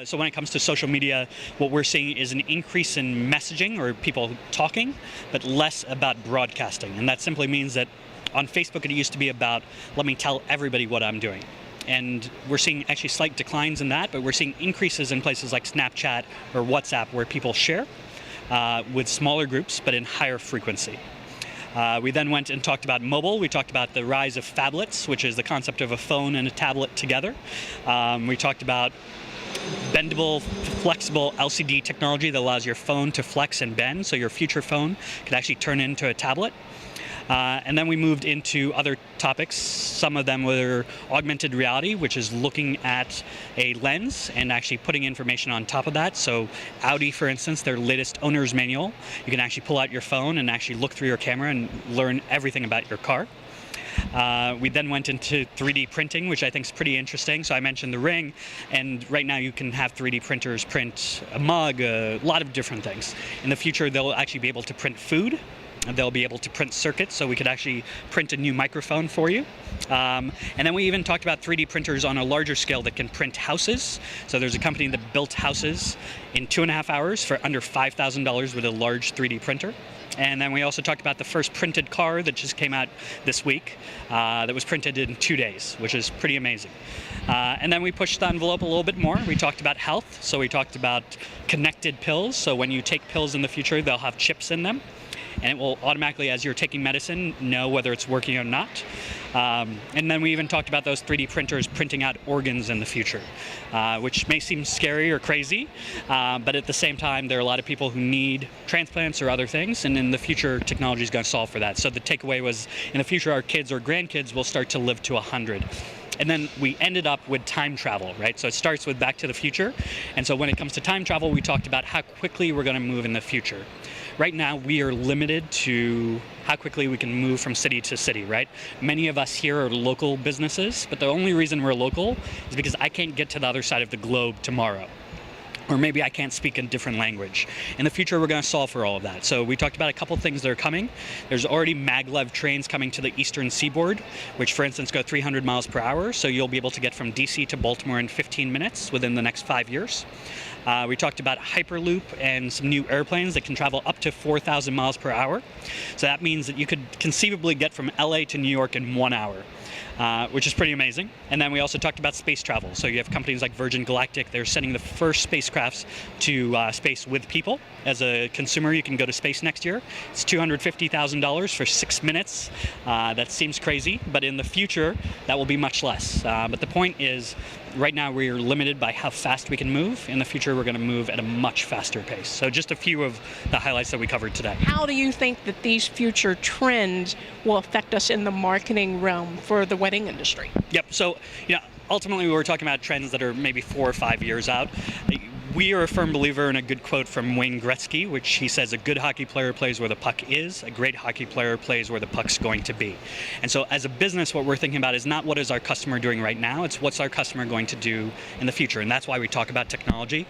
So when it comes to social media, what we're seeing is an increase in messaging or people talking, but less about broadcasting. And that simply means that on Facebook it used to be about, let me tell everybody what I'm doing. And we're seeing actually slight declines in that, but we're seeing increases in places like Snapchat or WhatsApp where people share with smaller groups, but in higher frequency. We then went and talked about mobile. We talked about the rise of phablets, which is the concept of a phone and a tablet together. We talked about bendable, flexible LCD technology that allows your phone to flex and bend, so your future phone could actually turn into a tablet. And then we moved into other topics. Some of them were augmented reality, which is looking at a lens and actually putting information on top of that. So Audi, for instance, their latest owner's manual, you can actually pull out your phone and actually look through your camera and learn everything about your car. We then went into 3D printing, which I think is pretty interesting. So I mentioned the Ring, and right now you can have 3D printers print a mug, a lot of different things. In the future, they'll actually be able to print food. And they'll be able to print circuits, so we could actually print a new microphone for you. And then we even talked about 3D printers on a larger scale that can print houses. So there's a company that built houses in 2.5 hours for under $5,000 with a large 3D printer. And then we also talked about the first printed car that just came out this week that was printed in 2 days, which is pretty amazing. And then we pushed the envelope a little bit more. We talked about health. So we talked about connected pills. So when you take pills in the future, they'll have chips in them. And it will automatically, as you're taking medicine, know whether it's working or not. And then we even talked about those 3D printers printing out organs in the future, which may seem scary or crazy, but at the same time, there are a lot of people who need transplants or other things, and in the future, technology is going to solve for that. So the takeaway was, in the future, our kids or grandkids will start to live to 100. And then we ended up with time travel, right? So it starts with Back to the Future. And so when it comes to time travel, we talked about how quickly we're going to move in the future. Right now, we are limited to how quickly we can move from city to city, right? Many of us here are local businesses, but the only reason we're local is because I can't get to the other side of the globe tomorrow. Or maybe I can't speak a different language. In the future, we're going to solve for all of that. So we talked about a couple things that are coming. There's already maglev trains coming to the eastern seaboard, which, for instance, go 300 miles per hour. So you'll be able to get from DC to Baltimore in 15 minutes within the next 5 years. We talked about Hyperloop and some new airplanes that can travel up to 4,000 miles per hour. So that means that you could conceivably get from LA to New York in 1 hour. Which is pretty amazing. And then we also talked about space travel. So you have companies like Virgin Galactic. They're sending the first spacecrafts to space with people. As a consumer, you can go to space next year. It's $250,000 for 6 minutes. That seems crazy, but in the future, that will be much less. But the point is, right now we are limited by how fast we can move. In the future, we're going to move at a much faster pace. So just a few of the highlights that we covered today. How do you think that these future trends will affect us in the marketing realm for the wedding industry? Yep. So, ultimately we're talking about trends that are maybe 4 or 5 years out. We are a firm believer in a good quote from Wayne Gretzky, which he says, a good hockey player plays where the puck is, a great hockey player plays where the puck's going to be. And so as a business, what we're thinking about is not what is our customer doing right now, it's what's our customer going to do in the future. And that's why we talk about technology.